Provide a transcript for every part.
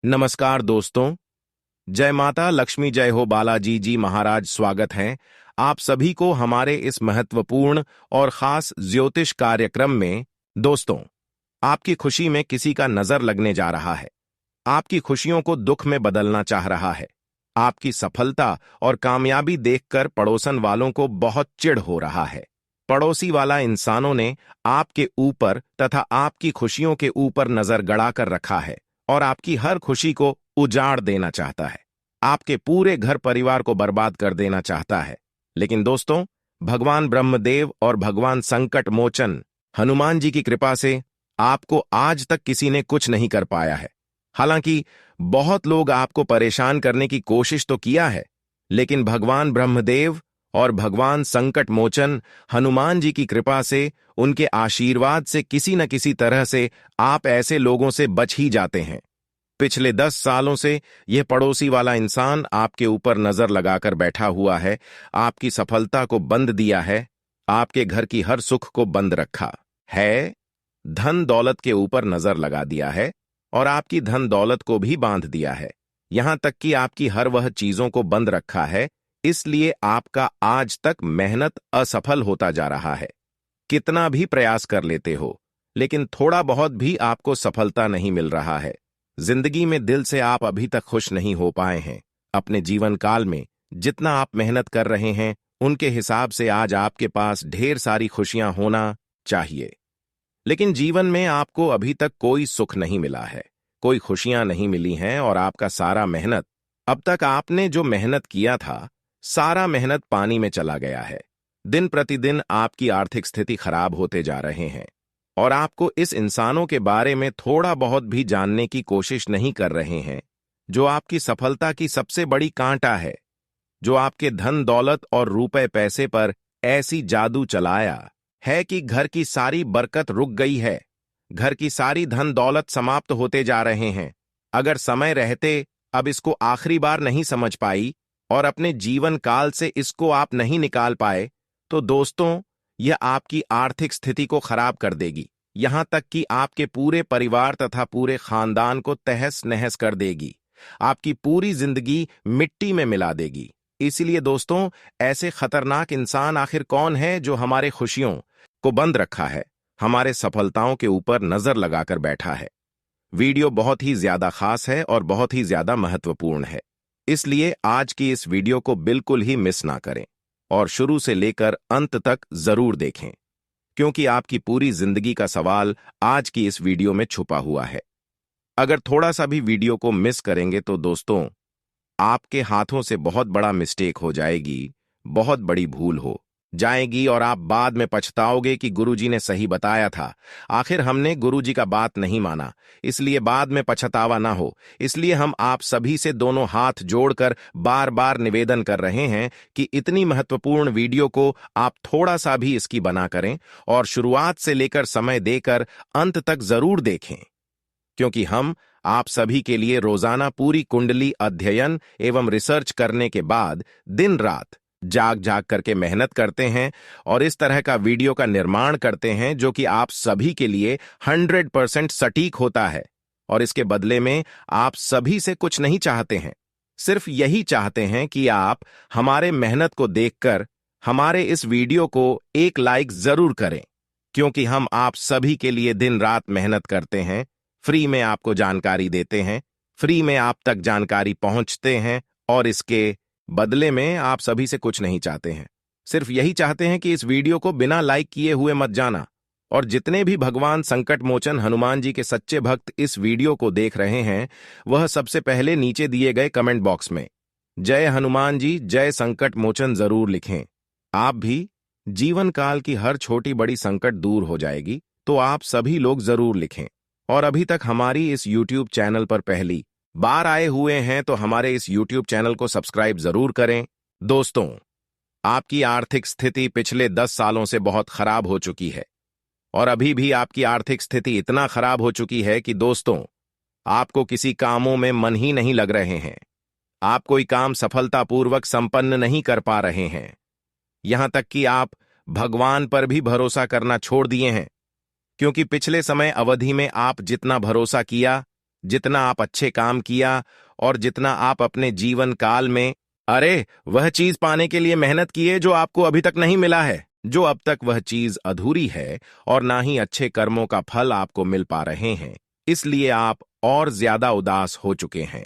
नमस्कार दोस्तों। जय माता लक्ष्मी, जय हो बालाजी जी महाराज। स्वागत है आप सभी को हमारे इस महत्वपूर्ण और खास ज्योतिष कार्यक्रम में। दोस्तों, आपकी खुशी में किसी का नजर लगने जा रहा है, आपकी खुशियों को दुख में बदलना चाह रहा है। आपकी सफलता और कामयाबी देखकर पड़ोसन वालों को बहुत चिढ़ हो रहा है। पड़ोसी वाला इंसानों ने आपके ऊपर तथा आपकी खुशियों के ऊपर नजर गड़ा कर रखा है और आपकी हर खुशी को उजाड़ देना चाहता है, आपके पूरे घर परिवार को बर्बाद कर देना चाहता है। लेकिन दोस्तों, भगवान ब्रह्मदेव और भगवान संकट मोचन हनुमान जी की कृपा से आपको आज तक किसी ने कुछ नहीं कर पाया है। हालांकि बहुत लोग आपको परेशान करने की कोशिश तो किया है, लेकिन भगवान ब्रह्मदेव और भगवान संकट मोचन हनुमान जी की कृपा से, उनके आशीर्वाद से किसी न किसी तरह से आप ऐसे लोगों से बच ही जाते हैं। पिछले 10 सालों से यह पड़ोसी वाला इंसान आपके ऊपर नजर लगाकर बैठा हुआ है, आपकी सफलता को बंद दिया है, आपके घर की हर सुख को बंद रखा है, धन दौलत के ऊपर नजर लगा दिया है और आपकी धन दौलत को भी बांध दिया है। यहां तक कि आपकी हर वह चीजों को बंद रखा है, इसलिए आपका आज तक मेहनत असफल होता जा रहा है। कितना भी प्रयास कर लेते हो, लेकिन थोड़ा बहुत भी आपको सफलता नहीं मिल रहा है। जिंदगी में दिल से आप अभी तक खुश नहीं हो पाए हैं। अपने जीवन काल में जितना आप मेहनत कर रहे हैं, उनके हिसाब से आज आपके पास ढेर सारी खुशियां होना चाहिए, लेकिन जीवन में आपको अभी तक कोई सुख नहीं मिला है, कोई खुशियां नहीं मिली हैं और आपका सारा मेहनत, अब तक आपने जो मेहनत किया था, सारा मेहनत पानी में चला गया है। दिन प्रतिदिन आपकी आर्थिक स्थिति खराब होते जा रहे हैं और आपको इस इंसानों के बारे में थोड़ा बहुत भी जानने की कोशिश नहीं कर रहे हैं, जो आपकी सफलता की सबसे बड़ी कांटा है, जो आपके धन दौलत और रुपए पैसे पर ऐसी जादू चलाया है कि घर की सारी बरकत रुक गई है, घर की सारी धन दौलत समाप्त होते जा रहे हैं। अगर समय रहते अब इसको आखिरी बार नहीं समझ पाई और अपने जीवन काल से इसको आप नहीं निकाल पाए, तो दोस्तों, यह आपकी आर्थिक स्थिति को खराब कर देगी, यहां तक कि आपके पूरे परिवार तथा पूरे खानदान को तहस नहस कर देगी, आपकी पूरी जिंदगी मिट्टी में मिला देगी। इसलिए दोस्तों, ऐसे खतरनाक इंसान आखिर कौन है जो हमारे खुशियों को बंद रखा है, हमारे सफलताओं के ऊपर नजर लगाकर बैठा है? वीडियो बहुत ही ज्यादा खास है और बहुत ही ज्यादा महत्वपूर्ण है, इसलिए आज की इस वीडियो को बिल्कुल ही मिस ना करें और शुरू से लेकर अंत तक जरूर देखें, क्योंकि आपकी पूरी जिंदगी का सवाल आज की इस वीडियो में छुपा हुआ है। अगर थोड़ा सा भी वीडियो को मिस करेंगे तो दोस्तों, आपके हाथों से बहुत बड़ा मिस्टेक हो जाएगी, बहुत बड़ी भूल हो जाएगी और आप बाद में पछताओगे कि गुरुजी ने सही बताया था, आखिर हमने गुरुजी का बात नहीं माना, इसलिए बाद में पछतावा ना हो। इसलिए हम आप सभी से दोनों हाथ जोड़कर बार बार निवेदन कर रहे हैं कि इतनी महत्वपूर्ण वीडियो को आप थोड़ा सा भी इसकी बना करें और शुरुआत से लेकर समय देकर अंत तक जरूर देखें, क्योंकि हम आप सभी के लिए रोजाना पूरी कुंडली अध्ययन एवं रिसर्च करने के बाद दिन रात जाग जाग करके मेहनत करते हैं और इस तरह का वीडियो का निर्माण करते हैं जो कि आप सभी के लिए 100% सटीक होता है। और इसके बदले में आप सभी से कुछ नहीं चाहते हैं, सिर्फ यही चाहते हैं कि आप हमारे मेहनत को देखकर हमारे इस वीडियो को एक लाइक जरूर करें, क्योंकि हम आप सभी के लिए दिन रात मेहनत करते हैं, फ्री में आपको जानकारी देते हैं, फ्री में आप तक जानकारी पहुंचते हैं और इसके बदले में आप सभी से कुछ नहीं चाहते हैं, सिर्फ यही चाहते हैं कि इस वीडियो को बिना लाइक किए हुए मत जाना। और जितने भी भगवान संकट मोचन हनुमान जी के सच्चे भक्त इस वीडियो को देख रहे हैं, वह सबसे पहले नीचे दिए गए कमेंट बॉक्स में जय हनुमान जी, जय संकट मोचन जरूर लिखें। आप भी जीवन काल की हर छोटी बड़ी संकट दूर हो जाएगी, तो आप सभी लोग जरूर लिखें। और अभी तक हमारी इस YouTube चैनल पर पहली बार आए हुए हैं तो हमारे इस YouTube चैनल को सब्सक्राइब जरूर करें। दोस्तों, आपकी आर्थिक स्थिति पिछले 10 सालों से बहुत खराब हो चुकी है और अभी भी आपकी आर्थिक स्थिति इतना खराब हो चुकी है कि दोस्तों, आपको किसी कामों में मन ही नहीं लग रहे हैं, आप कोई काम सफलतापूर्वक संपन्न नहीं कर पा रहे हैं, यहां तक कि आप भगवान पर भी भरोसा करना छोड़ दिए हैं, क्योंकि पिछले समय अवधि में आप जितना भरोसा किया, जितना आप अच्छे काम किया और जितना आप अपने जीवन काल में वह चीज पाने के लिए मेहनत किए जो आपको अभी तक नहीं मिला है, जो अब तक वह चीज अधूरी है और ना ही अच्छे कर्मों का फल आपको मिल पा रहे हैं, इसलिए आप और ज्यादा उदास हो चुके हैं।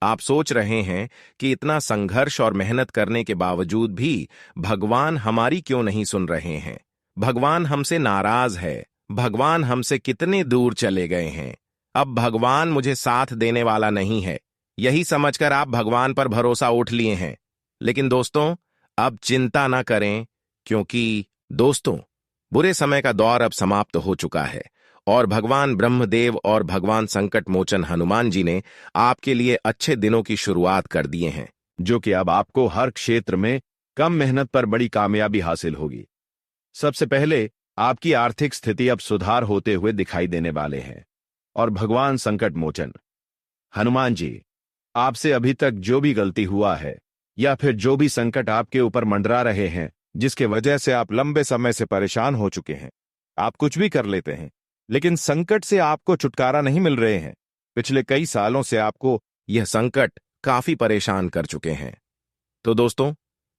आप सोच रहे हैं कि इतना संघर्ष और मेहनत करने के बावजूद भी भगवान हमारी क्यों नहीं सुन रहे हैं, भगवान हमसे नाराज है, भगवान हमसे कितने दूर चले गए हैं, अब भगवान मुझे साथ देने वाला नहीं है, यही समझकर आप भगवान पर भरोसा उठ लिए हैं। लेकिन दोस्तों, अब चिंता ना करें, क्योंकि दोस्तों, बुरे समय का दौर अब समाप्त हो चुका है और भगवान ब्रह्मदेव और भगवान संकट मोचन हनुमान जी ने आपके लिए अच्छे दिनों की शुरुआत कर दिए हैं, जो कि अब आपको हर क्षेत्र में कम मेहनत पर बड़ी कामयाबी हासिल होगी। सबसे पहले आपकी आर्थिक स्थिति अब सुधार होते हुए दिखाई देने वाले हैं और भगवान संकट मोचन हनुमान जी आपसे अभी तक जो भी गलती हुआ है या फिर जो भी संकट आपके ऊपर मंडरा रहे हैं, जिसके वजह से आप लंबे समय से परेशान हो चुके हैं, आप कुछ भी कर लेते हैं लेकिन संकट से आपको छुटकारा नहीं मिल रहे हैं। पिछले कई सालों से आपको यह संकट काफी परेशान कर चुके हैं। तो दोस्तों,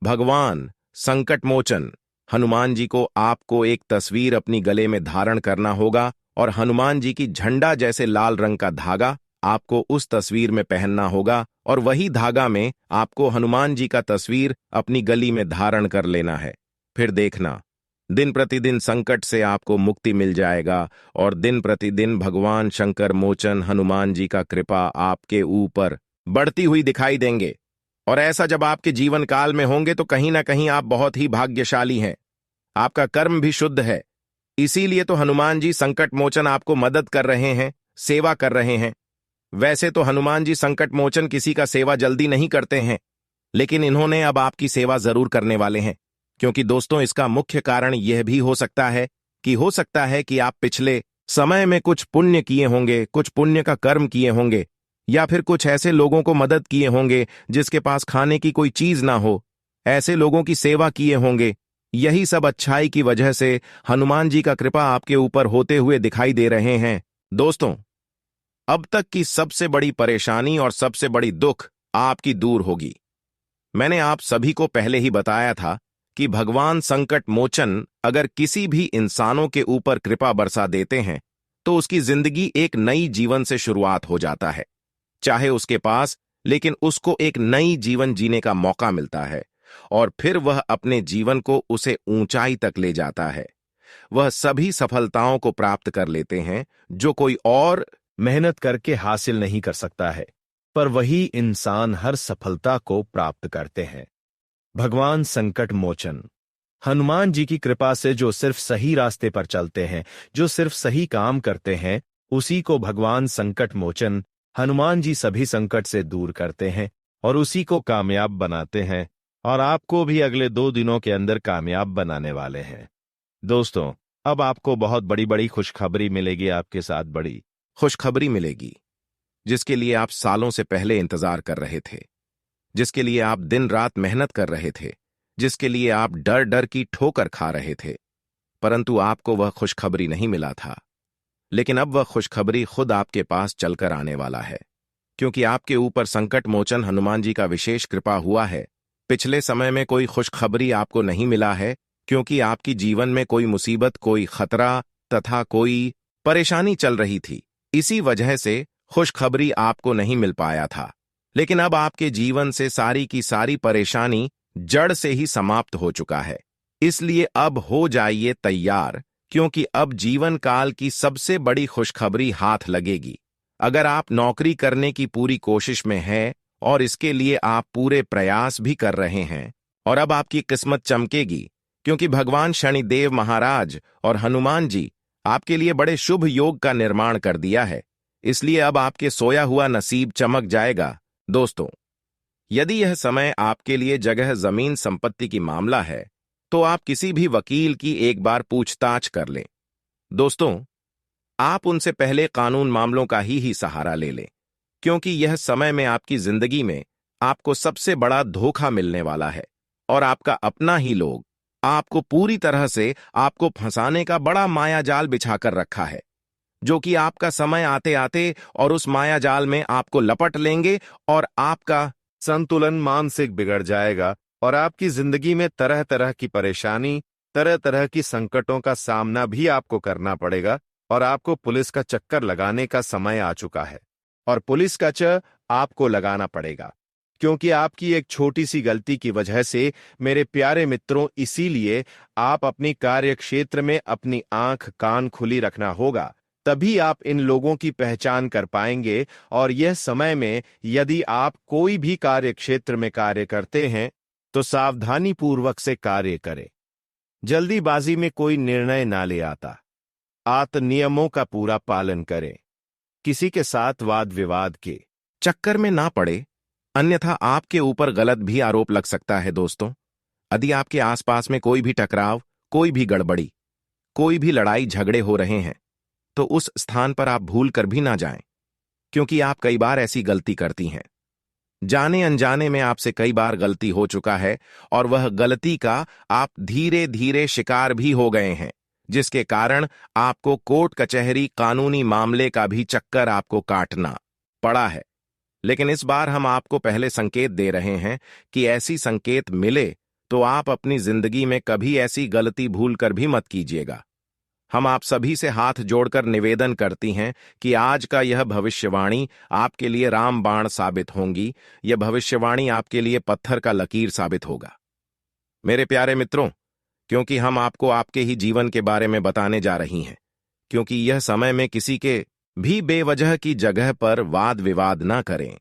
भगवान संकट मोचन हनुमान जी को आपको एक तस्वीर अपनी गले में धारण करना होगा और हनुमान जी की झंडा जैसे लाल रंग का धागा आपको उस तस्वीर में पहनना होगा और वही धागा में आपको हनुमान जी का तस्वीर अपनी गली में धारण कर लेना है। फिर देखना, दिन प्रतिदिन संकट से आपको मुक्ति मिल जाएगा और दिन प्रतिदिन भगवान शंकर मोचन हनुमान जी का कृपा आपके ऊपर बढ़ती हुई दिखाई देंगे। और ऐसा जब आपके जीवन काल में होंगे तो कहीं ना कहीं आप बहुत ही भाग्यशाली हैं, आपका कर्म भी शुद्ध है, इसीलिए तो हनुमान जी संकट मोचन आपको मदद कर रहे हैं, सेवा कर रहे हैं। वैसे तो हनुमान जी संकट मोचन किसी का सेवा जल्दी नहीं करते हैं, लेकिन इन्होंने अब आपकी सेवा जरूर करने वाले हैं, क्योंकि दोस्तों, इसका मुख्य कारण यह भी हो सकता है कि आप पिछले समय में कुछ पुण्य किए होंगे, कुछ पुण्य का कर्म किए होंगे, या फिर कुछ ऐसे लोगों को मदद किए होंगे जिसके पास खाने की कोई चीज ना हो, ऐसे लोगों की सेवा किए होंगे। यही सब अच्छाई की वजह से हनुमान जी का कृपा आपके ऊपर होते हुए दिखाई दे रहे हैं। दोस्तों, अब तक की सबसे बड़ी परेशानी और सबसे बड़ी दुख आपकी दूर होगी। मैंने आप सभी को पहले ही बताया था कि भगवान संकट मोचन अगर किसी भी इंसानों के ऊपर कृपा बरसा देते हैं तो उसकी जिंदगी एक नई जीवन से शुरुआत हो जाता है, चाहे उसके पास, लेकिन उसको एक नई जीवन जीने का मौका मिलता है और फिर वह अपने जीवन को उसे ऊंचाई तक ले जाता है। वह सभी सफलताओं को प्राप्त कर लेते हैं जो कोई और मेहनत करके हासिल नहीं कर सकता है, पर वही इंसान हर सफलता को प्राप्त करते हैं। भगवान संकट मोचन हनुमान जी की कृपा से जो सिर्फ सही रास्ते पर चलते हैं, जो सिर्फ सही काम करते हैं, उसी को भगवान संकट मोचन हनुमान जी सभी संकट से दूर करते हैं और उसी को कामयाब बनाते हैं और आपको भी अगले 2 दिनों के अंदर कामयाब बनाने वाले हैं। दोस्तों, अब आपको बहुत बड़ी बड़ी खुशखबरी मिलेगी, आपके साथ बड़ी खुशखबरी मिलेगी जिसके लिए आप सालों से पहले इंतजार कर रहे थे, जिसके लिए आप दिन रात मेहनत कर रहे थे, जिसके लिए आप डर डर की ठोकर खा रहे थे, परंतु आपको वह खुशखबरी नहीं मिला था। लेकिन अब वह खुशखबरी खुद आपके पास चलकर आने वाला है, क्योंकि आपके ऊपर संकट मोचन हनुमान जी का विशेष कृपा हुआ है। पिछले समय में कोई खुशखबरी आपको नहीं मिला है क्योंकि आपकी जीवन में कोई मुसीबत, कोई खतरा तथा कोई परेशानी चल रही थी, इसी वजह से खुशखबरी आपको नहीं मिल पाया था। लेकिन अब आपके जीवन से सारी की सारी परेशानी जड़ से ही समाप्त हो चुका है, इसलिए अब हो जाइए तैयार, क्योंकि अब जीवन काल की सबसे बड़ी खुशखबरी हाथ लगेगी। अगर आप नौकरी करने की पूरी कोशिश में हैं और इसके लिए आप पूरे प्रयास भी कर रहे हैं, और अब आपकी किस्मत चमकेगी, क्योंकि भगवान शनिदेव महाराज और हनुमान जी आपके लिए बड़े शुभ योग का निर्माण कर दिया है, इसलिए अब आपके सोया हुआ नसीब चमक जाएगा। दोस्तों, यदि यह समय आपके लिए जगह जमीन संपत्ति की मामला है तो आप किसी भी वकील की एक बार पूछताछ कर लें। दोस्तों, आप उनसे पहले कानून मामलों का ही सहारा ले लें, क्योंकि यह समय में आपकी जिंदगी में आपको सबसे बड़ा धोखा मिलने वाला है और आपका अपना ही लोग आपको पूरी तरह से आपको फंसाने का बड़ा मायाजाल बिछाकर रखा है, जो कि आपका समय आते आते और उस माया जाल में आपको लपट लेंगे और आपका संतुलन मानसिक बिगड़ जाएगा और आपकी जिंदगी में तरह तरह की परेशानी, तरह तरह की संकटों का सामना भी आपको करना पड़ेगा और आपको पुलिस का चक्कर लगाने का समय आ चुका है। और पुलिस का च आपको लगाना पड़ेगा, क्योंकि आपकी एक छोटी सी गलती की वजह से मेरे प्यारे मित्रों, इसीलिए आप अपनी कार्य क्षेत्र में अपनी आंख कान खुली रखना होगा। तभी आप इन लोगों की पहचान कर पाएंगे। और यह समय में यदि आप कोई भी कार्य क्षेत्र में कार्य करते हैं तो सावधानी पूर्वक से कार्य करें। जल्दीबाजी में कोई निर्णय ना ले आता। आत्म नियमों का पूरा पालन करें। किसी के साथ वाद विवाद के चक्कर में ना पड़े, अन्यथा आपके ऊपर गलत भी आरोप लग सकता है। दोस्तों, यदि आपके आसपास में कोई भी टकराव, कोई भी गड़बड़ी, कोई भी लड़ाई झगड़े हो रहे हैं तो उस स्थान पर आप भूल कर भी ना जाएं, क्योंकि आप कई बार ऐसी गलती करती हैं। जाने अनजाने में आपसे कई बार गलती हो चुका है और वह गलती का आप धीरे धीरे शिकार भी हो गए हैं, जिसके कारण आपको कोर्ट कचहरी कानूनी मामले का भी चक्कर आपको काटना पड़ा है। लेकिन इस बार हम आपको पहले संकेत दे रहे हैं कि ऐसी संकेत मिले तो आप अपनी जिंदगी में कभी ऐसी गलती भूल कर भी मत कीजिएगा। हम आप सभी से हाथ जोड़कर निवेदन करती हैं कि आज का यह भविष्यवाणी आपके लिए रामबाण साबित होंगी। यह भविष्यवाणी आपके लिए पत्थर का लकीर साबित होगा। मेरे प्यारे मित्रों, क्योंकि हम आपको आपके ही जीवन के बारे में बताने जा रही हैं, क्योंकि यह समय में किसी के भी बेवजह की जगह पर वाद विवाद ना करें।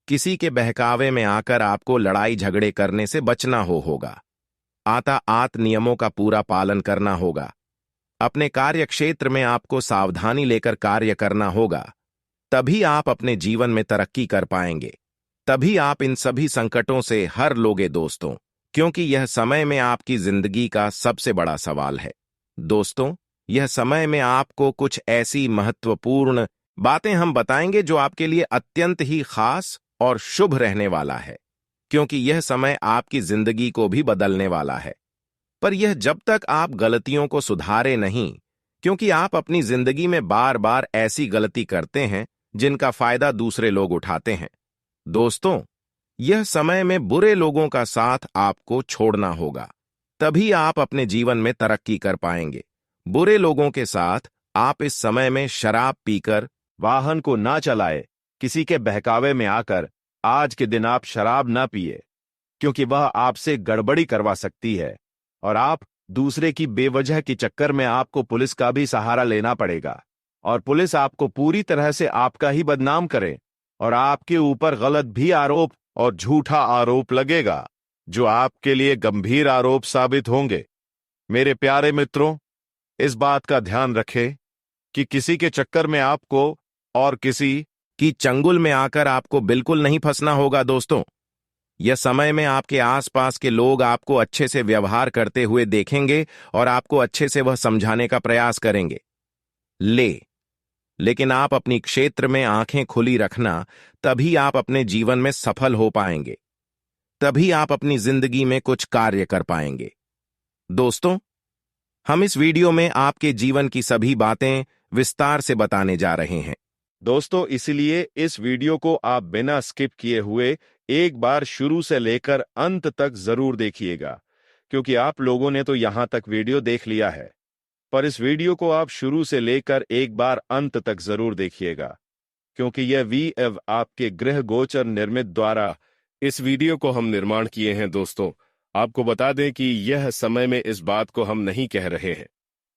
किसी के बहकावे में आकर आपको लड़ाई झगड़े करने से बचना होगा। आत्म नियमों का पूरा पालन करना होगा। अपने कार्य क्षेत्र में आपको सावधानी लेकर कार्य करना होगा। तभी आप अपने जीवन में तरक्की कर पाएंगे। तभी आप इन सभी संकटों से हर लोगे दोस्तों, क्योंकि यह समय में आपकी जिंदगी का सबसे बड़ा सवाल है। दोस्तों, यह समय में आपको कुछ ऐसी महत्वपूर्ण बातें हम बताएंगे जो आपके लिए अत्यंत ही खास और शुभ रहने वाला है, क्योंकि यह समय आपकी जिंदगी को भी बदलने वाला है। पर यह जब तक आप गलतियों को सुधारे नहीं, क्योंकि आप अपनी जिंदगी में बार बार ऐसी गलती करते हैं जिनका फायदा दूसरे लोग उठाते हैं। दोस्तों, यह समय में बुरे लोगों का साथ आपको छोड़ना होगा। तभी आप अपने जीवन में तरक्की कर पाएंगे। बुरे लोगों के साथ आप इस समय में शराब पीकर वाहन को ना चलाए। किसी के बहकावे में आकर आज के दिन आप शराब ना पिए, क्योंकि वह आपसे गड़बड़ी करवा सकती है और आप दूसरे की बेवजह की चक्कर में आपको पुलिस का भी सहारा लेना पड़ेगा और पुलिस आपको पूरी तरह से आपका ही बदनाम करे और आपके ऊपर गलत भी आरोप और झूठा आरोप लगेगा, जो आपके लिए गंभीर आरोप साबित होंगे। मेरे प्यारे मित्रों, इस बात का ध्यान रखें कि किसी के चक्कर में आपको और किसी की चंगुल में आकर आपको बिल्कुल नहीं फंसना होगा। दोस्तों, यह समय में आपके आसपास के लोग आपको अच्छे से व्यवहार करते हुए देखेंगे और आपको अच्छे से वह समझाने का प्रयास करेंगे। लेकिन आप अपनी क्षेत्र में आंखें खुली रखना, तभी आप अपने जीवन में सफल हो पाएंगे। तभी आप अपनी जिंदगी में कुछ कार्य कर पाएंगे। दोस्तों, हम इस वीडियो में आपके जीवन की सभी बातें विस्तार से बताने जा रहे हैं। दोस्तों, इसलिए इस वीडियो को आप बिना स्किप किए हुए एक बार शुरू से लेकर अंत तक जरूर देखिएगा, क्योंकि आप लोगों ने तो यहां तक वीडियो देख लिया है, पर इस वीडियो को आप शुरू से लेकर एक बार अंत तक जरूर देखिएगा, क्योंकि यह वीएव आपके गृह गोचर निर्मित द्वारा इस वीडियो को हम निर्माण किए हैं। दोस्तों, आपको बता दें कि यह समय में इस बात को हम नहीं कह रहे हैं।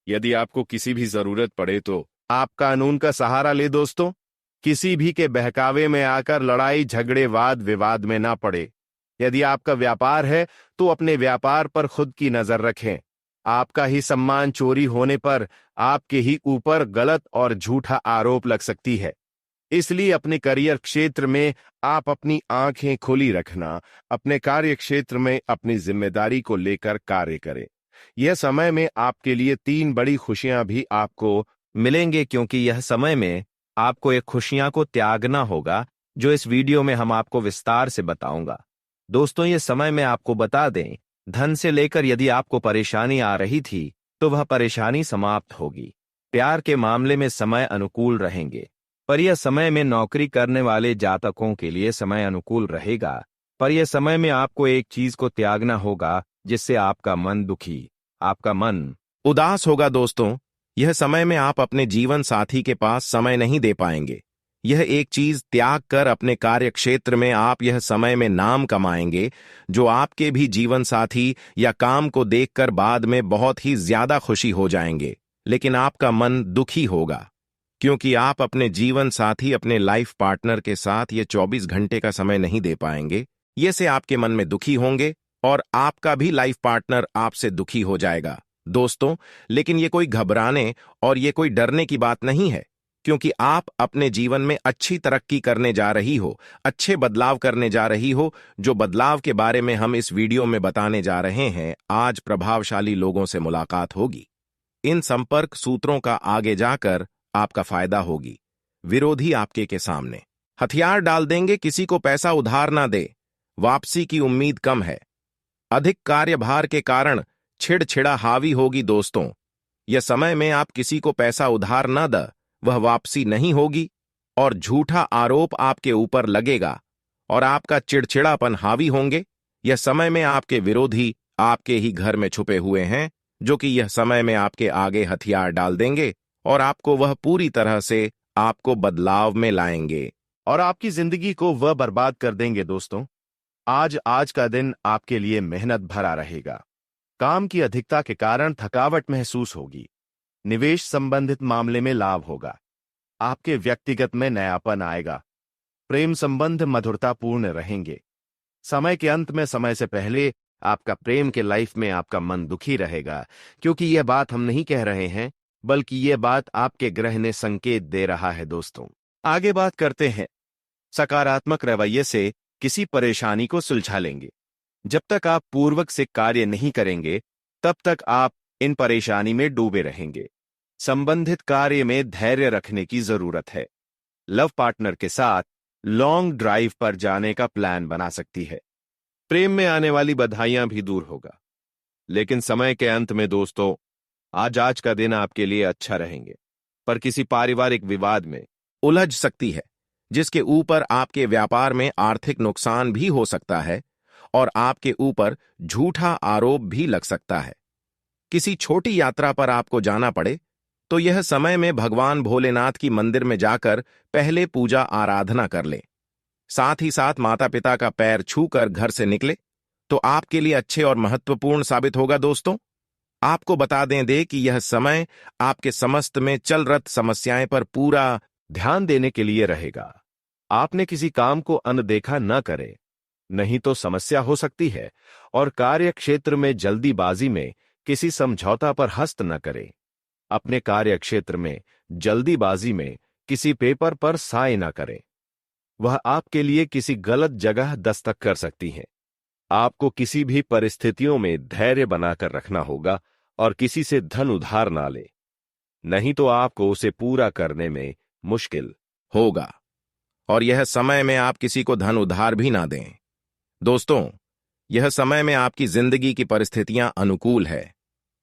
यदि आपको किसी भी जरूरत पड़े तो आप कानून का सहारा ले दोस्तों। किसी भी के बहकावे में आकर लड़ाई झगड़े वाद विवाद में ना पड़े। यदि आपका व्यापार है तो अपने व्यापार पर खुद की नजर रखें। आपका ही सम्मान चोरी होने पर आपके ही ऊपर गलत और झूठा आरोप लग सकती है। इसलिए अपने करियर क्षेत्र में आप अपनी आंखें खुली रखना, अपने कार्य क्षेत्र में अपनी जिम्मेदारी को लेकर कार्य करें। यह समय में आपके लिए 3 बड़ी खुशियां भी आपको मिलेंगे, क्योंकि यह समय में आपको एक खुशियां को त्यागना होगा, जो इस वीडियो में हम आपको विस्तार से बताऊंगा। दोस्तों, ये समय में आपको बता दें, धन से लेकर यदि आपको परेशानी आ रही थी तो वह परेशानी समाप्त होगी। प्यार के मामले में समय अनुकूल रहेंगे, पर यह समय में नौकरी करने वाले जातकों के लिए समय अनुकूल रहेगा। पर यह समय में आपको एक चीज को त्यागना होगा जिससे आपका मन दुखी, आपका मन उदास होगा दोस्तों। यह समय में आप अपने जीवन साथी के पास समय नहीं दे पाएंगे। यह एक चीज त्याग कर अपने कार्य क्षेत्र में आप यह समय में नाम कमाएंगे, जो आपके भी जीवन साथी या काम को देखकर बाद में बहुत ही ज्यादा खुशी हो जाएंगे, लेकिन आपका मन दुखी होगा, क्योंकि आप अपने जीवन साथी, अपने लाइफ पार्टनर के साथ ये 24 घंटे का समय नहीं दे पाएंगे। ये से आपके मन में दुखी होंगे और आपका भी लाइफ पार्टनर आपसे दुखी हो जाएगा दोस्तों। लेकिन ये कोई घबराने और ये कोई डरने की बात नहीं है, क्योंकि आप अपने जीवन में अच्छी तरक्की करने जा रही हो, अच्छे बदलाव करने जा रही हो। जो बदलाव के बारे में हम इस वीडियो में बताने जा रहे हैं, आज प्रभावशाली लोगों से मुलाकात होगी। इन संपर्क सूत्रों का आगे जाकर आपका फायदा होगी। विरोधी आपके के सामने हथियार डाल देंगे, किसी को पैसा उधार ना दे, वापसी की उम्मीद कम है। अधिक कार्यभार के कारण छिड़छिड़ा हावी होगी दोस्तों। यह समय में आप किसी को पैसा उधार न द, वह वापसी नहीं होगी और झूठा आरोप आपके ऊपर लगेगा और आपका चिड़चिड़ापन हावी होंगे। यह समय में आपके विरोधी आपके ही घर में छुपे हुए हैं, जो कि यह समय में आपके आगे हथियार डाल देंगे और आपको वह पूरी तरह से आपको बदलाव में लाएंगे और आपकी जिंदगी को वह बर्बाद कर देंगे दोस्तों। आज का दिन आपके लिए मेहनत भरा रहेगा। काम की अधिकता के कारण थकावट महसूस होगी। निवेश संबंधित मामले में लाभ होगा। आपके व्यक्तिगत में नयापन आएगा। प्रेम संबंध मधुरतापूर्ण रहेंगे। समय के अंत में, समय से पहले आपका प्रेम के लाइफ में आपका मन दुखी रहेगा, क्योंकि यह बात हम नहीं कह रहे हैं, बल्कि यह बात आपके ग्रह ने संकेत दे रहा है दोस्तों। आगे बात करते हैं। सकारात्मक रवैये से किसी परेशानी को सुलझा लेंगे। जब तक आप पूर्वक से कार्य नहीं करेंगे, तब तक आप इन परेशानी में डूबे रहेंगे। संबंधित कार्य में धैर्य रखने की जरूरत है। लव पार्टनर के साथ लॉन्ग ड्राइव पर जाने का प्लान बना सकती है। प्रेम में आने वाली बधाइयां भी दूर होगा। लेकिन समय के अंत में दोस्तों, आज का दिन आपके लिए अच्छा रहेंगे, पर किसी पारिवारिक विवाद में उलझ सकती है, जिसके ऊपर आपके व्यापार में आर्थिक नुकसान भी हो सकता है और आपके ऊपर झूठा आरोप भी लग सकता है। किसी छोटी यात्रा पर आपको जाना पड़े तो यह समय में भगवान भोलेनाथ की मंदिर में जाकर पहले पूजा आराधना कर ले। साथ ही साथ माता पिता का पैर छूकर घर से निकले तो आपके लिए अच्छे और महत्वपूर्ण साबित होगा दोस्तों। आपको बता दें कि यह समय आपके समस्त में चल रही समस्याएं पर पूरा ध्यान देने के लिए रहेगा। आपने किसी काम को अनदेखा न करें, नहीं तो समस्या हो सकती है। और कार्य क्षेत्र में जल्दीबाजी में किसी समझौता पर हस्त न करें। अपने कार्य क्षेत्र में जल्दीबाजी में किसी पेपर पर साइन न करें, वह आपके लिए किसी गलत जगह दस्तक कर सकती है। आपको किसी भी परिस्थितियों में धैर्य बनाकर रखना होगा और किसी से धन उधार ना ले, नहीं तो आपको उसे पूरा करने में मुश्किल होगा। और यह समय में आप किसी को धन उधार भी ना दें दोस्तों। यह समय में आपकी जिंदगी की परिस्थितियां अनुकूल है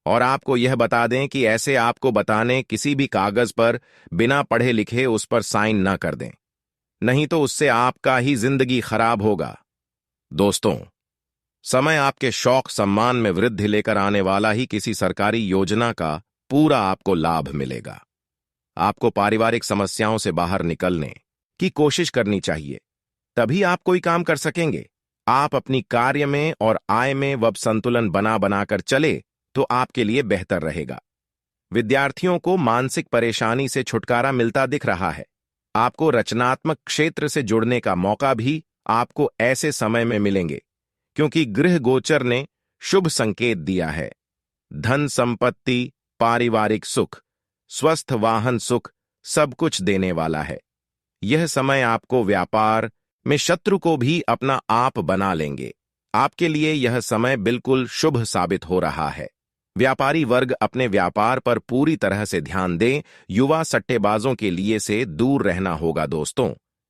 और आपको यह बता दें कि ऐसे आपको बताने किसी भी कागज पर बिना पढ़े लिखे उस पर साइन ना कर दें, नहीं तो उससे आपका ही जिंदगी खराब होगा दोस्तों। समय आपके शौक सम्मान में वृद्धि लेकर आने वाला ही किसी सरकारी योजना का पूरा आपको लाभ मिलेगा। आपको पारिवारिक समस्याओं से बाहर निकलने की कोशिश करनी चाहिए, तभी आप कोई काम कर सकेंगे। आप अपनी कार्य में और आय में वह संतुलन बनाकर चले तो आपके लिए बेहतर रहेगा। विद्यार्थियों को मानसिक परेशानी से छुटकारा मिलता दिख रहा है। आपको रचनात्मक क्षेत्र से जुड़ने का मौका भी आपको ऐसे समय में मिलेंगे, क्योंकि गृह गोचर ने शुभ संकेत दिया है। धन संपत्ति, पारिवारिक सुख, स्वस्थ वाहन सुख सब कुछ देने वाला है। यह समय आपको व्यापार में शत्रु को भी अपना आप बना लेंगे। आपके लिए यह समय बिल्कुल शुभ साबित हो रहा है। व्यापारी वर्ग अपने व्यापार पर पूरी तरह से ध्यान दें। युवा सट्टेबाजों के लिए से दूर रहना होगा दोस्तों,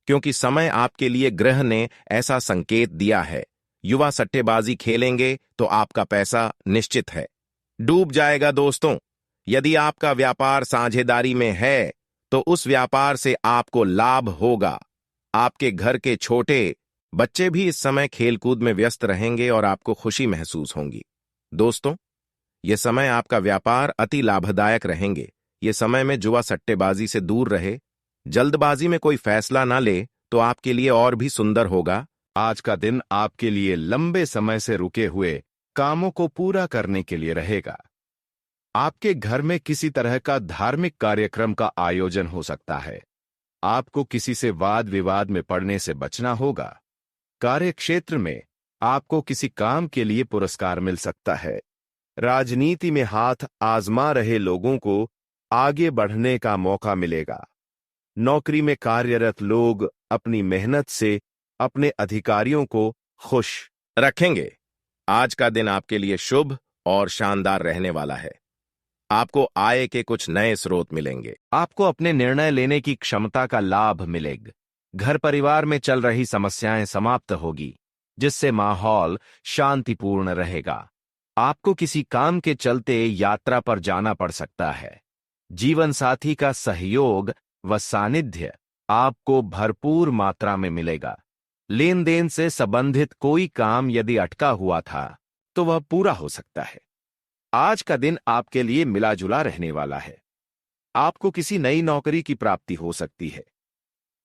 क्योंकि समय आपके लिए ग्रह ने ऐसा संकेत दिया है। युवा सट्टेबाजी खेलेंगे तो आपका पैसा निश्चित है डूब जाएगा दोस्तों। यदि आपका व्यापार साझेदारी में है तो उस व्यापार से आपको लाभ होगा। आपके घर के छोटे बच्चे भी इस समय खेलकूद में व्यस्त रहेंगे और आपको खुशी महसूस होगी। दोस्तों, यह समय आपका व्यापार अति लाभदायक रहेंगे। ये समय में जुआ सट्टेबाजी से दूर रहे, जल्दबाजी में कोई फैसला ना ले तो आपके लिए और भी सुंदर होगा। आज का दिन आपके लिए लंबे समय से रुके हुए कामों को पूरा करने के लिए रहेगा। आपके घर में किसी तरह का धार्मिक कार्यक्रम का आयोजन हो सकता है। आपको किसी से वाद विवाद में पड़ने से बचना होगा। कार्यक्षेत्र में आपको किसी काम के लिए पुरस्कार मिल सकता है। राजनीति में हाथ आजमा रहे लोगों को आगे बढ़ने का मौका मिलेगा। नौकरी में कार्यरत लोग अपनी मेहनत से अपने अधिकारियों को खुश रखेंगे। आज का दिन आपके लिए शुभ और शानदार रहने वाला है। आपको आय के कुछ नए स्रोत मिलेंगे। आपको अपने निर्णय लेने की क्षमता का लाभ मिलेगा। घर परिवार में चल रही समस्याएं समाप्त होगी, जिससे माहौल शांतिपूर्ण रहेगा। आपको किसी काम के चलते यात्रा पर जाना पड़ सकता है। जीवन साथी का सहयोग व सानिध्य आपको भरपूर मात्रा में मिलेगा। लेन देन से संबंधित कोई काम यदि अटका हुआ था तो वह पूरा हो सकता है। आज का दिन आपके लिए मिला-जुला रहने वाला है। आपको किसी नई नौकरी की प्राप्ति हो सकती है।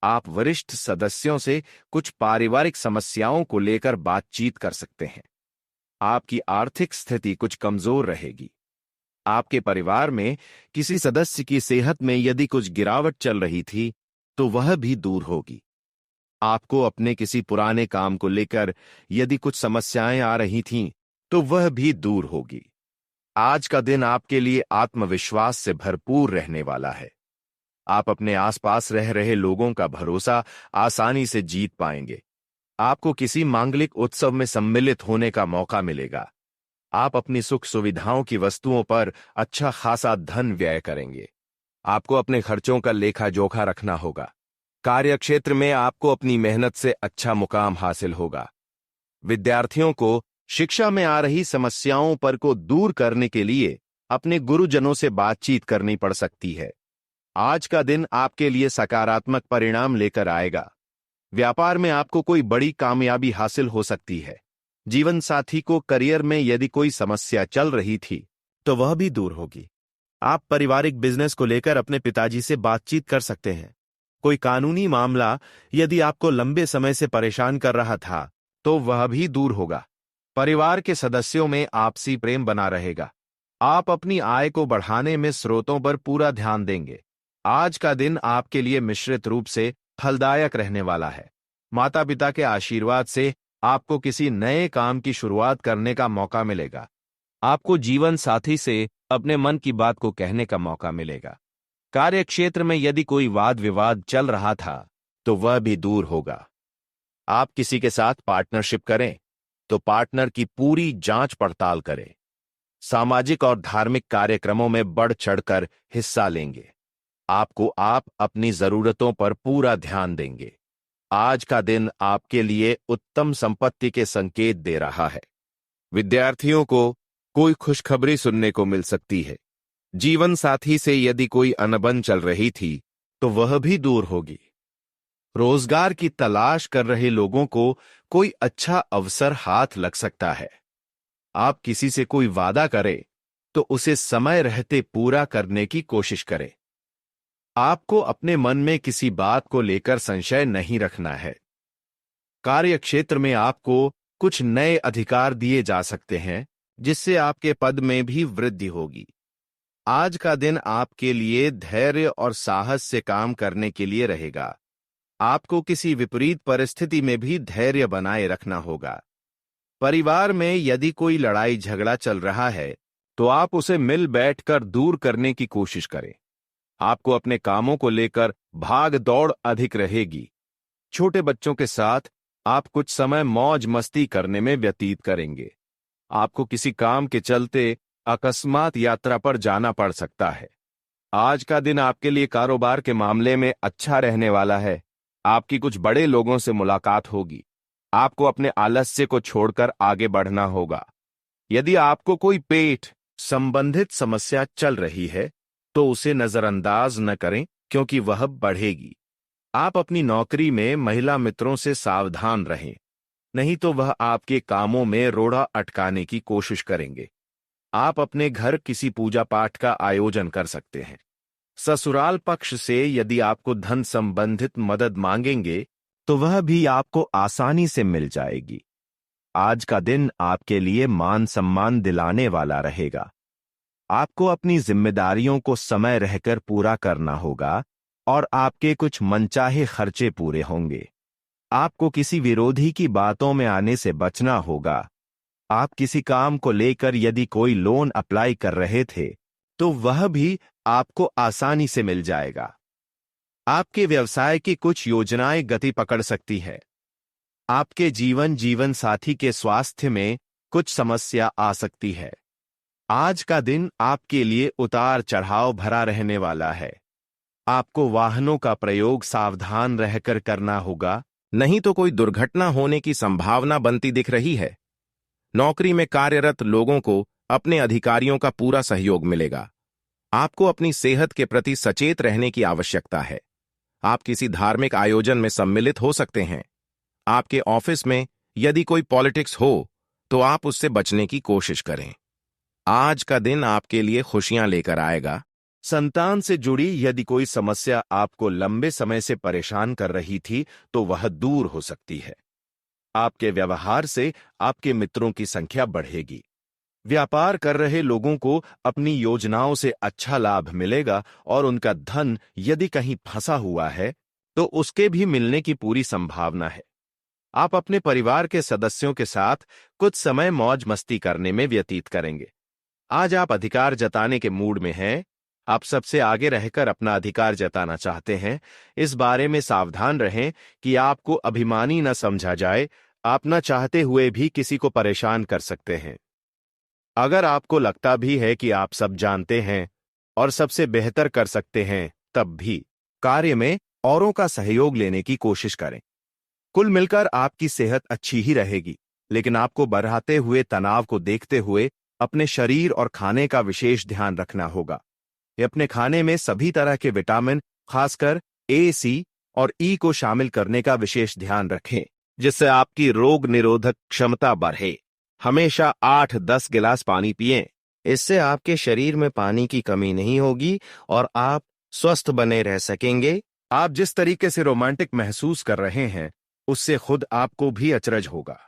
आप वरिष्ठ सदस्यों से कुछ पारिवारिक समस्याओं को लेकर बातचीत कर सकते हैं। आपकी आर्थिक स्थिति कुछ कमजोर रहेगी। आपके परिवार में किसी सदस्य की सेहत में यदि कुछ गिरावट चल रही थी तो वह भी दूर होगी। आपको अपने किसी पुराने काम को लेकर यदि कुछ समस्याएं आ रही थीं तो वह भी दूर होगी। आज का दिन आपके लिए आत्मविश्वास से भरपूर रहने वाला है। आप अपने आसपास रह रहे लोगों का भरोसा आसानी से जीत पाएंगे। आपको किसी मांगलिक उत्सव में सम्मिलित होने का मौका मिलेगा। आप अपनी सुख सुविधाओं की वस्तुओं पर अच्छा खासा धन व्यय करेंगे। आपको अपने खर्चों का लेखा जोखा रखना होगा। कार्यक्षेत्र में आपको अपनी मेहनत से अच्छा मुकाम हासिल होगा। विद्यार्थियों को शिक्षा में आ रही समस्याओं पर को दूर करने के लिए अपने गुरुजनों से बातचीत करनी पड़ सकती है। आज का दिन आपके लिए सकारात्मक परिणाम लेकर आएगा। व्यापार में आपको कोई बड़ी कामयाबी हासिल हो सकती है। जीवन साथी को करियर में यदि कोई समस्या चल रही थी तो वह भी दूर होगी। आप पारिवारिक बिजनेस को लेकर अपने पिताजी से बातचीत कर सकते हैं। कोई कानूनी मामला यदि आपको लंबे समय से परेशान कर रहा था तो वह भी दूर होगा। परिवार के सदस्यों में आपसी प्रेम बना रहेगा। आप अपनी आय को बढ़ाने में स्रोतों पर पूरा ध्यान देंगे। आज का दिन आपके लिए मिश्रित रूप से फलदायक रहने वाला है। माता पिता के आशीर्वाद से आपको किसी नए काम की शुरुआत करने का मौका मिलेगा। आपको जीवन साथी से अपने मन की बात को कहने का मौका मिलेगा। कार्यक्षेत्र में यदि कोई वाद विवाद चल रहा था तो वह भी दूर होगा। आप किसी के साथ पार्टनरशिप करें तो पार्टनर की पूरी जांच पड़ताल करें। सामाजिक और धार्मिक कार्यक्रमों में बढ़ चढ़कर हिस्सा लेंगे। आप अपनी जरूरतों पर पूरा ध्यान देंगे। आज का दिन आपके लिए उत्तम संपत्ति के संकेत दे रहा है। विद्यार्थियों को कोई खुशखबरी सुनने को मिल सकती है। जीवन साथी से यदि कोई अनबन चल रही थी तो वह भी दूर होगी। रोजगार की तलाश कर रहे लोगों को कोई अच्छा अवसर हाथ लग सकता है। आप किसी से कोई वादा करें तो उसे समय रहते पूरा करने की कोशिश करें। आपको अपने मन में किसी बात को लेकर संशय नहीं रखना है। कार्यक्षेत्र में आपको कुछ नए अधिकार दिए जा सकते हैं, जिससे आपके पद में भी वृद्धि होगी। आज का दिन आपके लिए धैर्य और साहस से काम करने के लिए रहेगा। आपको किसी विपरीत परिस्थिति में भी धैर्य बनाए रखना होगा। परिवार में यदि कोई लड़ाई झगड़ा चल रहा है तो आप उसे मिल बैठकर दूर करने की कोशिश करें। आपको अपने कामों को लेकर भाग दौड़ अधिक रहेगी। छोटे बच्चों के साथ आप कुछ समय मौज मस्ती करने में व्यतीत करेंगे। आपको किसी काम के चलते अकस्मात यात्रा पर जाना पड़ सकता है। आज का दिन आपके लिए कारोबार के मामले में अच्छा रहने वाला है। आपकी कुछ बड़े लोगों से मुलाकात होगी। आपको अपने आलस्य को छोड़कर आगे बढ़ना होगा। यदि आपको कोई पेट, संबंधित समस्या चल रही है तो उसे नजरअंदाज न करें, क्योंकि वह बढ़ेगी। आप अपनी नौकरी में महिला मित्रों से सावधान रहें, नहीं तो वह आपके कामों में रोड़ा अटकाने की कोशिश करेंगे। आप अपने घर किसी पूजा पाठ का आयोजन कर सकते हैं। ससुराल पक्ष से यदि आपको धन संबंधित मदद मांगेंगे तो वह भी आपको आसानी से मिल जाएगी। आज का दिन आपके लिए मान सम्मान दिलाने वाला रहेगा। आपको अपनी जिम्मेदारियों को समय रहकर पूरा करना होगा और आपके कुछ मनचाहे खर्चे पूरे होंगे। आपको किसी विरोधी की बातों में आने से बचना होगा। आप किसी काम को लेकर यदि कोई लोन अप्लाई कर रहे थे तो वह भी आपको आसानी से मिल जाएगा। आपके व्यवसाय की कुछ योजनाएं गति पकड़ सकती है। आपके जीवन साथी के स्वास्थ्य में कुछ समस्या आ सकती है। आज का दिन आपके लिए उतार चढ़ाव भरा रहने वाला है। आपको वाहनों का प्रयोग सावधान रहकर करना होगा, नहीं तो कोई दुर्घटना होने की संभावना बनती दिख रही है। नौकरी में कार्यरत लोगों को अपने अधिकारियों का पूरा सहयोग मिलेगा। आपको अपनी सेहत के प्रति सचेत रहने की आवश्यकता है। आप किसी धार्मिक आयोजन में सम्मिलित हो सकते हैं। आपके ऑफिस में यदि कोई पॉलिटिक्स हो तो आप उससे बचने की कोशिश करें। आज का दिन आपके लिए खुशियां लेकर आएगा। संतान से जुड़ी यदि कोई समस्या आपको लंबे समय से परेशान कर रही थी तो वह दूर हो सकती है। आपके व्यवहार से आपके मित्रों की संख्या बढ़ेगी। व्यापार कर रहे लोगों को अपनी योजनाओं से अच्छा लाभ मिलेगा और उनका धन यदि कहीं फंसा हुआ है तो उसके भी मिलने की पूरी संभावना है। आप अपने परिवार के सदस्यों के साथ कुछ समय मौज मस्ती करने में व्यतीत करेंगे। आज आप अधिकार जताने के मूड में हैं। आप सबसे आगे रहकर अपना अधिकार जताना चाहते हैं। इस बारे में सावधान रहें कि आपको अभिमानी न समझा जाए। आप न चाहते हुए भी किसी को परेशान कर सकते हैं। अगर आपको लगता भी है कि आप सब जानते हैं और सबसे बेहतर कर सकते हैं, तब भी कार्य में औरों का सहयोग लेने की कोशिश करें। कुल मिलकर आपकी सेहत अच्छी ही रहेगी, लेकिन आपको बढ़ाते हुए तनाव को देखते हुए अपने शरीर और खाने का विशेष ध्यान रखना होगा। अपने खाने में सभी तरह के विटामिन, खासकर ए, सी और ई को शामिल करने का विशेष ध्यान रखें, जिससे आपकी रोग निरोधक क्षमता बढ़े। हमेशा 8-10 गिलास पानी पिएं। इससे आपके शरीर में पानी की कमी नहीं होगी और आप स्वस्थ बने रह सकेंगे। आप जिस तरीके से रोमांटिक महसूस कर रहे हैं उससे खुद आपको भी अचरज होगा।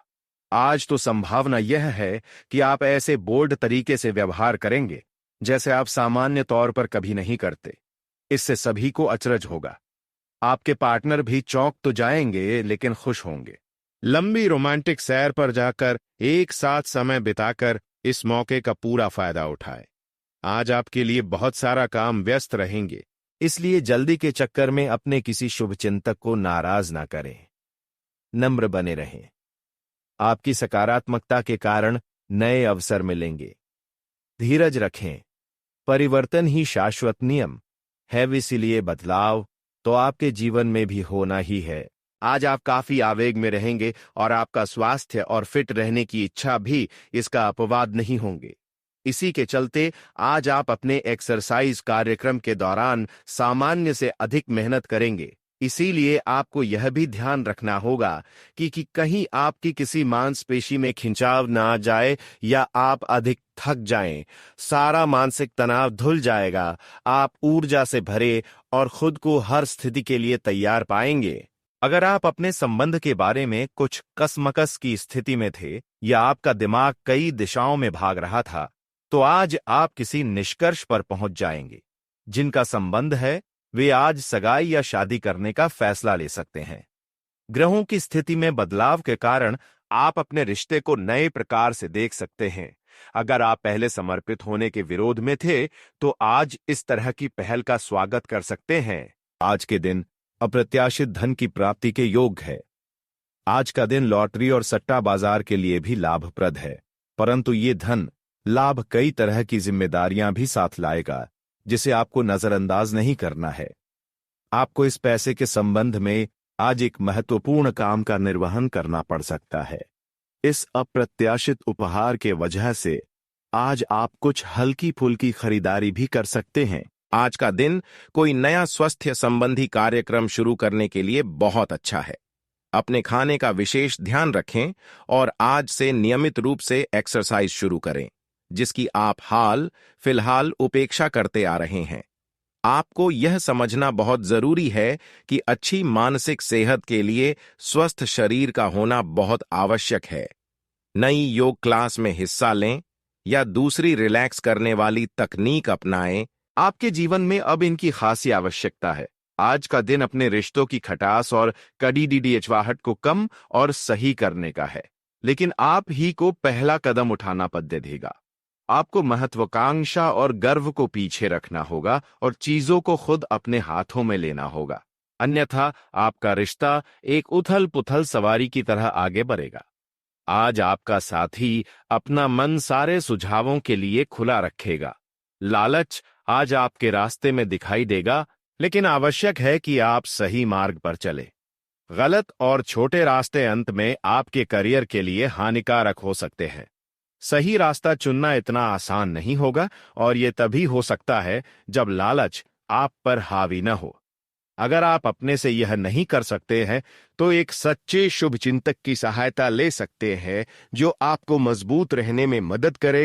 आज तो संभावना यह है कि आप ऐसे बोल्ड तरीके से व्यवहार करेंगे जैसे आप सामान्य तौर पर कभी नहीं करते। इससे सभी को अचरज होगा। आपके पार्टनर भी चौंक तो जाएंगे लेकिन खुश होंगे। लंबी रोमांटिक सैर पर जाकर एक साथ समय बिताकर इस मौके का पूरा फायदा उठाएं। आज आपके लिए बहुत सारा काम व्यस्त रहेंगे, इसलिए जल्दी के चक्कर में अपने किसी शुभचिंतक को नाराज ना करें। नम्र बने रहें। आपकी सकारात्मकता के कारण नए अवसर मिलेंगे। धीरज रखें। परिवर्तन ही शाश्वत नियम है, इसीलिए बदलाव तो आपके जीवन में भी होना ही है। आज आप काफी आवेग में रहेंगे और आपका स्वास्थ्य और फिट रहने की इच्छा भी इसका अपवाद नहीं होंगे। इसी के चलते आज आप अपने एक्सरसाइज कार्यक्रम के दौरान सामान्य से अधिक मेहनत करेंगे। इसीलिए आपको यह भी ध्यान रखना होगा कि कहीं आपकी किसी मांसपेशी में खिंचाव ना आ जाए या आप अधिक थक जाएं। सारा मानसिक तनाव धुल जाएगा। आप ऊर्जा से भरे और खुद को हर स्थिति के लिए तैयार पाएंगे। अगर आप अपने संबंध के बारे में कुछ कसमकस की स्थिति में थे या आपका दिमाग कई दिशाओं में भाग रहा था, तो आज आप किसी निष्कर्ष पर पहुंच जाएंगे। जिनका संबंध है वे आज सगाई या शादी करने का फैसला ले सकते हैं। ग्रहों की स्थिति में बदलाव के कारण आप अपने रिश्ते को नए प्रकार से देख सकते हैं। अगर आप पहले समर्पित होने के विरोध में थे तो आज इस तरह की पहल का स्वागत कर सकते हैं। आज के दिन अप्रत्याशित धन की प्राप्ति के योग है। आज का दिन लॉटरी और सट्टा बाजार के लिए भी लाभप्रद है, परंतु ये धन लाभ कई तरह की जिम्मेदारियां भी साथ लाएगा, जिसे आपको नजरअंदाज नहीं करना है। आपको इस पैसे के संबंध में आज एक महत्वपूर्ण काम का निर्वहन करना पड़ सकता है। इस अप्रत्याशित उपहार के वजह से आज आप कुछ हल्की फुल्की खरीदारी भी कर सकते हैं। आज का दिन कोई नया स्वास्थ्य संबंधी कार्यक्रम शुरू करने के लिए बहुत अच्छा है। अपने खाने का विशेष ध्यान रखें और आज से नियमित रूप से एक्सरसाइज शुरू करें, जिसकी आप हाल फिलहाल उपेक्षा करते आ रहे हैं। आपको यह समझना बहुत जरूरी है कि अच्छी मानसिक सेहत के लिए स्वस्थ शरीर का होना बहुत आवश्यक है। नई योग क्लास में हिस्सा लें या दूसरी रिलैक्स करने वाली तकनीक अपनाएं। आपके जीवन में अब इनकी खासी आवश्यकता है। आज का दिन अपने रिश्तों की खटास और कड़ी हिचवाहट को कम और सही करने का है, लेकिन आप ही को पहला कदम उठाना पद्य देगा। आपको महत्वाकांक्षा और गर्व को पीछे रखना होगा और चीजों को खुद अपने हाथों में लेना होगा, अन्यथा आपका रिश्ता एक उथल पुथल सवारी की तरह आगे बढ़ेगा। आज आपका साथी अपना मन सारे सुझावों के लिए खुला रखेगा। लालच आज आपके रास्ते में दिखाई देगा, लेकिन आवश्यक है कि आप सही मार्ग पर चले। गलत और छोटे रास्ते अंत में आपके करियर के लिए हानिकारक हो सकते हैं। सही रास्ता चुनना इतना आसान नहीं होगा और यह तभी हो सकता है जब लालच आप पर हावी न हो। अगर आप अपने से यह नहीं कर सकते हैं तो एक सच्चे शुभ चिंतक की सहायता ले सकते हैं जो आपको मजबूत रहने में मदद करे।